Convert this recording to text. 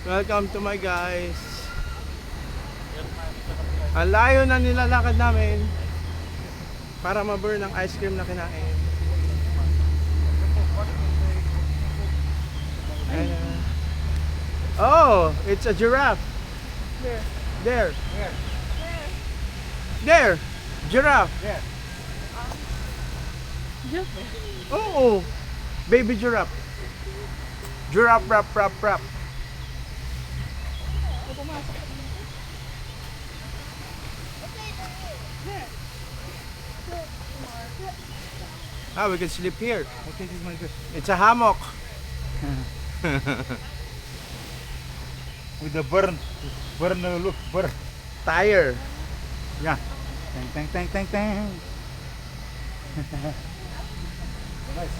Welcome to my guys. Ang layo na nilalakad namin para ma-burn ang ice cream na kinain. Oh, it's a giraffe. There. There. Where? There. Giraffe. There. Oo. Baby giraffe. Giraffe rap rap rap. Ah, we can sleep here. Okay, this is my good. It's a hammock. With the burn look, burn. Tire. Yeah. Tang tang tang tang tang. Nice.